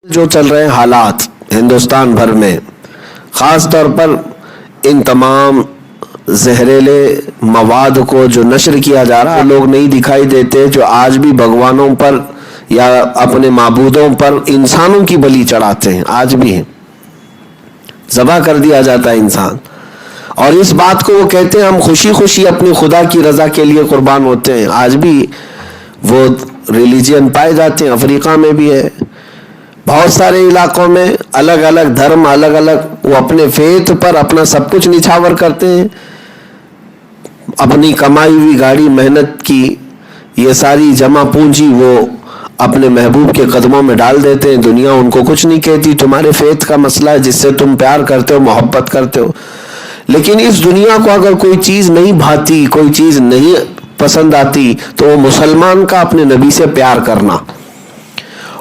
جو چل رہے ہیں حالات ہندوستان بھر میں، خاص طور پر ان تمام زہریلے مواد کو جو نشر کیا جا رہا ہے، لوگ نہیں دکھائی دیتے جو آج بھی بھگوانوں پر یا اپنے معبودوں پر انسانوں کی بلی چڑھاتے ہیں، آج بھی ہیں، ذبح کر دیا جاتا ہے انسان، اور اس بات کو وہ کہتے ہیں ہم خوشی خوشی اپنی خدا کی رضا کے لیے قربان ہوتے ہیں۔ آج بھی وہ ریلیجین پائے جاتے ہیں، افریقہ میں بھی ہے، بہت سارے علاقوں میں الگ الگ دھرم، الگ الگ وہ اپنے فیت پر اپنا سب کچھ نچھاور کرتے ہیں، اپنی کمائی ہوئی گاڑی محنت کی یہ ساری جمع پونجی وہ اپنے محبوب کے قدموں میں ڈال دیتے ہیں، دنیا ان کو کچھ نہیں کہتی، تمہارے فیت کا مسئلہ ہے جس سے تم پیار کرتے ہو، محبت کرتے ہو۔ لیکن اس دنیا کو اگر کوئی چیز نہیں بھاتی، کوئی چیز نہیں پسند آتی، تو وہ مسلمان کا اپنے نبی سے پیار کرنا،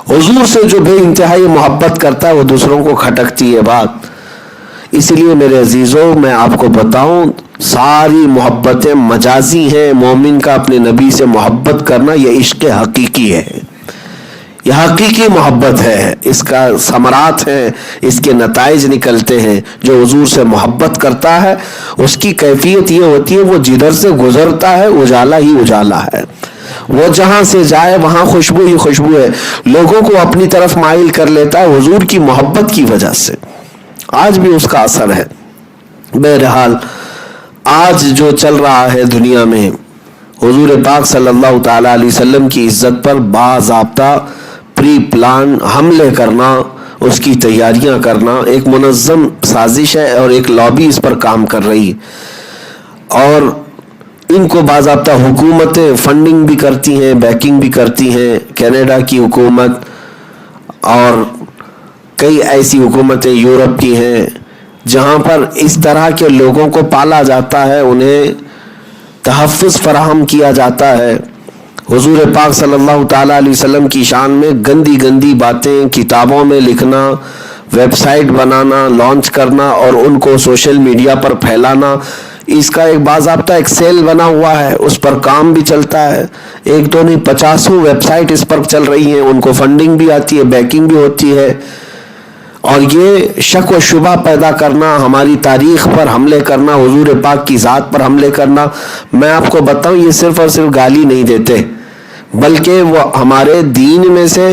حضور سے جو بے انتہائی محبت کرتا ہے، وہ دوسروں کو کھٹکتی ہے بات۔ اس لیے میرے عزیزوں، میں آپ کو بتاؤں، ساری محبتیں مجازی ہیں، مومن کا اپنے نبی سے محبت کرنا یہ عشق حقیقی ہے، یہ حقیقی محبت ہے، اس کا ثمرات ہیں، اس کے نتائج نکلتے ہیں۔ جو حضور سے محبت کرتا ہے اس کی کیفیت یہ ہوتی ہے، وہ جدھر سے گزرتا ہے اجالا ہی اجالا ہے، وہ جہاں سے جائے وہاں خوشبو ہی خوشبو ہے، لوگوں کو اپنی طرف مائل کر لیتا ہے حضور کی محبت کی وجہ سے، آج بھی اس کا اثر ہے۔ بہرحال آج جو چل رہا ہے دنیا میں، حضور پاک صلی اللہ تعالی علیہ وسلم کی عزت پر باضابطہ پری پلان حملے کرنا، اس کی تیاریاں کرنا ایک منظم سازش ہے، اور ایک لابی اس پر کام کر رہی، اور ان کو باضابطہ حکومتیں فنڈنگ بھی کرتی ہیں، بیکنگ بھی کرتی ہیں، کینیڈا کی حکومت اور کئی ایسی حکومتیں یورپ کی ہیں جہاں پر اس طرح کے لوگوں کو پالا جاتا ہے، انہیں تحفظ فراہم کیا جاتا ہے۔ حضور پاک صلی اللہ تعالیٰ علیہ وسلم کی شان میں گندی گندی باتیں کتابوں میں لکھنا، ویب سائٹ بنانا، لانچ کرنا اور ان کو سوشل میڈیا پر پھیلانا، اس کا ایک باضابطہ ایک سیل بنا ہوا ہے، اس پر کام بھی چلتا ہے، ایک دو نہیں 50 ویب سائٹ اس پر چل رہی ہیں، ان کو فنڈنگ بھی آتی ہے، بیکنگ بھی ہوتی ہے، اور یہ شک و شبہ پیدا کرنا، ہماری تاریخ پر حملے کرنا، حضور پاک کی ذات پر حملے کرنا۔ میں آپ کو بتاؤں، یہ صرف اور صرف گالی نہیں دیتے، بلکہ وہ ہمارے دین میں سے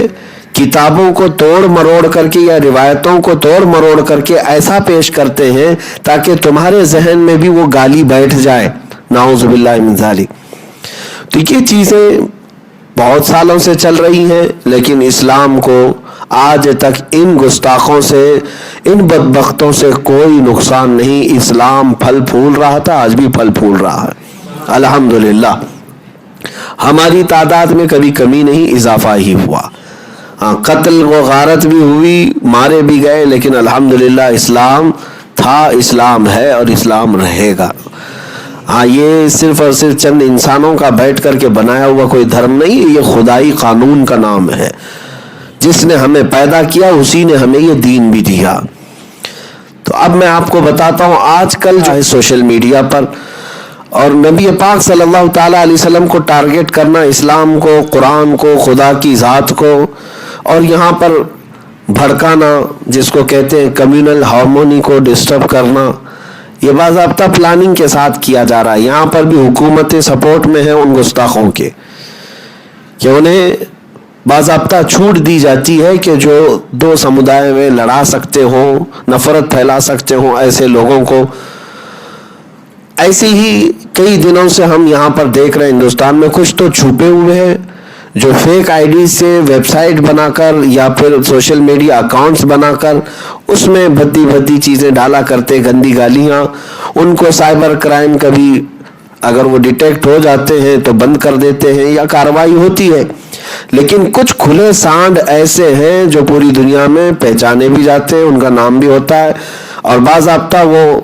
کتابوں کو توڑ مروڑ کر کے یا روایتوں کو توڑ مروڑ کر کے ایسا پیش کرتے ہیں تاکہ تمہارے ذہن میں بھی وہ گالی بیٹھ جائے، نعوذ باللہ من ذالک۔ تو یہ چیزیں بہت سالوں سے چل رہی ہیں، لیکن اسلام کو آج تک ان گستاخوں سے، ان بدبختوں سے کوئی نقصان نہیں۔ اسلام پھل پھول رہا تھا، آج بھی پھل پھول رہا ہے، الحمدللہ۔ ہماری تعداد میں کبھی کمی نہیں، اضافہ ہی ہوا۔ ہاں، قتل و غارت بھی ہوئی، مارے بھی گئے، لیکن الحمدللہ اسلام تھا، اسلام ہے اور اسلام رہے گا۔ ہاں، یہ صرف اور صرف چند انسانوں کا بیٹھ کر کے بنایا ہوا کوئی دھرم نہیں ہے، یہ خدائی قانون کا نام ہے، جس نے ہمیں پیدا کیا اسی نے ہمیں یہ دین بھی دیا۔ تو اب میں آپ کو بتاتا ہوں، آج کل جو ہے سوشل میڈیا پر اور نبی پاک صلی اللہ تعالیٰ علیہ وسلم کو ٹارگٹ کرنا، اسلام کو، قرآن کو، خدا کی ذات کو، اور یہاں پر بھڑکانا، جس کو کہتے ہیں کمیونل ہارمونی کو ڈسٹرب کرنا، یہ باضابطہ پلاننگ کے ساتھ کیا جا رہا ہے۔ یہاں پر بھی حکومتیں سپورٹ میں ہیں ان گستاخوں کے، کہ انہیں باضابطہ چھوٹ دی جاتی ہے کہ جو دو سمودائے میں لڑا سکتے ہوں، نفرت پھیلا سکتے ہوں، ایسے لوگوں کو۔ ایسے ہی کئی دنوں سے ہم یہاں پر دیکھ رہے ہیں ہندوستان میں کچھ تو چھپے ہوئے ہیں جو فیک آئی ڈی سے ویب سائٹ بنا کر یا پھر سوشل میڈیا اکاؤنٹس بنا کر اس میں بھدی بھدی چیزیں ڈالا کرتے، گندی گالیاں، ان کو سائبر کرائم کبھی اگر وہ ڈیٹیکٹ ہو جاتے ہیں تو بند کر دیتے ہیں یا کارروائی ہوتی ہے۔ لیکن کچھ کھلے سانڈ ایسے ہیں جو پوری دنیا میں پہچانے بھی جاتے ہیں، ان کا نام بھی ہوتا ہے، اور باضابطہ وہ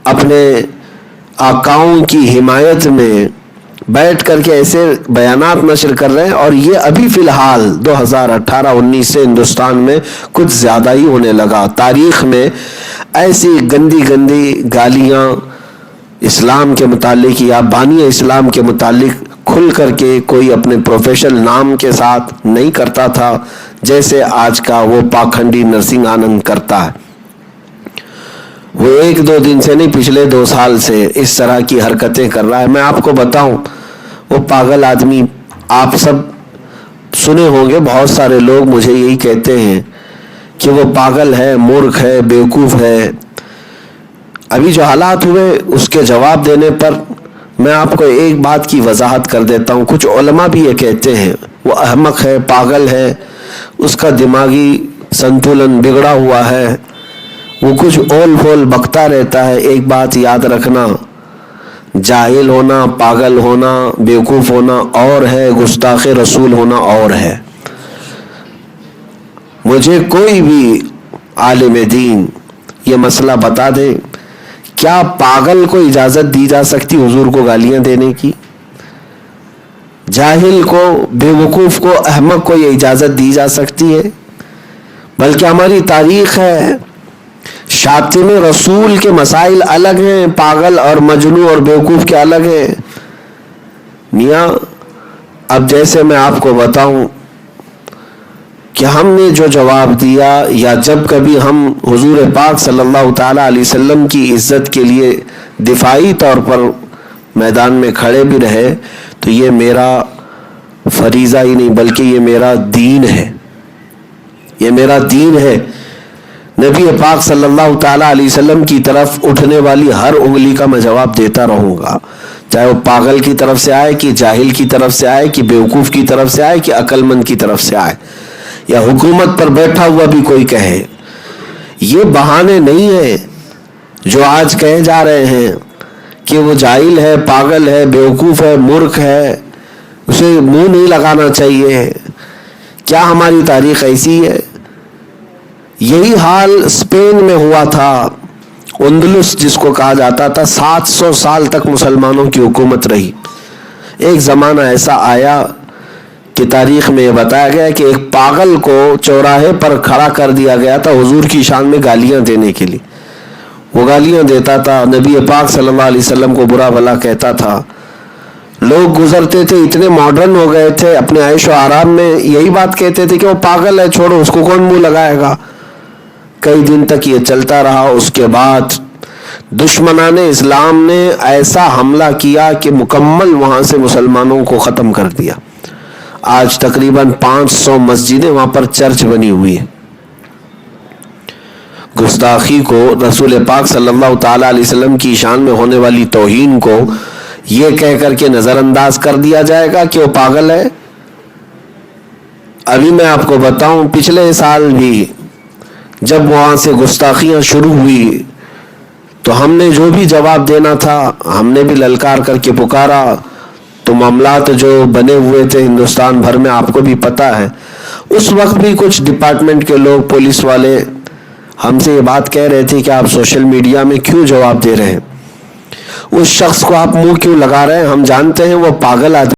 اپنے آقاؤں کی حمایت میں بیٹھ کر کے ایسے بیانات نشر کر رہے ہیں، اور یہ ابھی فی الحال 2018-19 سے ہندوستان میں کچھ زیادہ ہی ہونے لگا۔ تاریخ میں ایسی گندی گندی گالیاں اسلام کے متعلق یا بانی اسلام کے متعلق کھل کر کے کوئی اپنے پروفیشنل نام کے ساتھ نہیں کرتا تھا جیسے آج کا وہ پاکھنڈی نرسنگ آنند کرتا ہے. وہ 1-2 دن سے نہیں، پچھلے 2 سال سے اس طرح کی حرکتیں کر رہا ہے. میں آپ کو بتاؤں، وہ پاگل آدمی، آپ سب سنے ہوں گے، بہت سارے لوگ مجھے یہی کہتے ہیں کہ وہ پاگل ہے، مورخ ہے، بیوقوف ہے. ابھی جو حالات ہوئے اس کے جواب دینے پر میں آپ کو ایک بات کی وضاحت کر دیتا ہوں. کچھ علماء بھی یہ کہتے ہیں وہ احمق ہے، پاگل ہے، اس کا دماغی سنتولن بگڑا ہوا ہے، وہ کچھ اول پھول بکتا رہتا ہے. ایک بات یاد رکھنا، جاہل ہونا، پاگل ہونا، بیوقوف ہونا اور ہے، گستاخ رسول ہونا اور ہے. مجھے کوئی بھی عالم دین یہ مسئلہ بتا دے، کیا پاگل کو اجازت دی جا سکتی حضور کو گالیاں دینے کی؟ جاہل کو، بیوقوف کو، احمق کو یہ اجازت دی جا سکتی ہے؟ بلکہ ہماری تاریخ ہے، شاتم رسول کے مسائل الگ ہیں، پاگل اور مجنون اور بیوقوف کے الگ ہیں. میاں اب جیسے میں آپ کو بتاؤں کہ ہم نے جو جواب دیا، یا جب کبھی ہم حضور پاک صلی اللہ تعالیٰ علیہ وسلم کی عزت کے لیے دفاعی طور پر میدان میں کھڑے بھی رہے، تو یہ میرا فریضہ ہی نہیں بلکہ یہ میرا دین ہے. یہ میرا دین ہے. نبی پاک صلی اللہ تعالیٰ علیہ وسلم کی طرف اٹھنے والی ہر انگلی کا میں جواب دیتا رہوں گا، چاہے وہ پاگل کی طرف سے آئے، کہ جاہل کی طرف سے آئے، کہ بیوقوف کی طرف سے آئے، کہ عقل مند کی طرف سے آئے، یا حکومت پر بیٹھا ہوا بھی کوئی کہے. یہ بہانے نہیں ہیں جو آج کہے جا رہے ہیں کہ وہ جاہل ہے، پاگل ہے، بیوقوف ہے، مورخ ہے، اسے منہ نہیں لگانا چاہیے. کیا ہماری تاریخ ایسی ہے؟ یہی حال اسپین میں ہوا تھا. اندلس جس کو کہا جاتا تھا، 700 سال تک مسلمانوں کی حکومت رہی. ایک زمانہ ایسا آیا کہ تاریخ میں یہ بتایا گیا کہ ایک پاگل کو چوراہے پر کھڑا کر دیا گیا تھا حضور کی شان میں گالیاں دینے کے لیے. وہ گالیاں دیتا تھا، نبی پاک صلی اللہ علیہ وسلم کو برا بھلا کہتا تھا. لوگ گزرتے تھے، اتنے ماڈرن ہو گئے تھے، اپنے عیش و آرام میں یہی بات کہتے تھے کہ وہ پاگل ہے، چھوڑو اس کو، کون منہ لگائے گا. کئی دن تک یہ چلتا رہا. اس کے بعد دشمنان اسلام نے ایسا حملہ کیا کہ مکمل وہاں سے مسلمانوں کو ختم کر دیا. آج تقریباً 500 مسجدیں وہاں پر چرچ بنی ہوئی ہیں. گستاخی کو، رسول پاک صلی اللہ تعالیٰ علیہ وسلم کی شان میں ہونے والی توہین کو یہ کہہ کر کے نظر انداز کر دیا جائے گا کہ وہ پاگل ہے. ابھی میں آپ کو بتاؤں، پچھلے سال بھی جب وہاں سے گستاخیاں شروع ہوئی تو ہم نے جو بھی جواب دینا تھا ہم نے بھی للکار کر کے پکارا. تو معاملات جو بنے ہوئے تھے ہندوستان بھر میں آپ کو بھی پتا ہے. اس وقت بھی کچھ ڈپارٹمنٹ کے لوگ، پولیس والے ہم سے یہ بات کہہ رہے تھے کہ آپ سوشل میڈیا میں کیوں جواب دے رہے ہیں، اس شخص کو آپ منہ کیوں لگا رہے ہیں، ہم جانتے ہیں وہ پاگل آدمی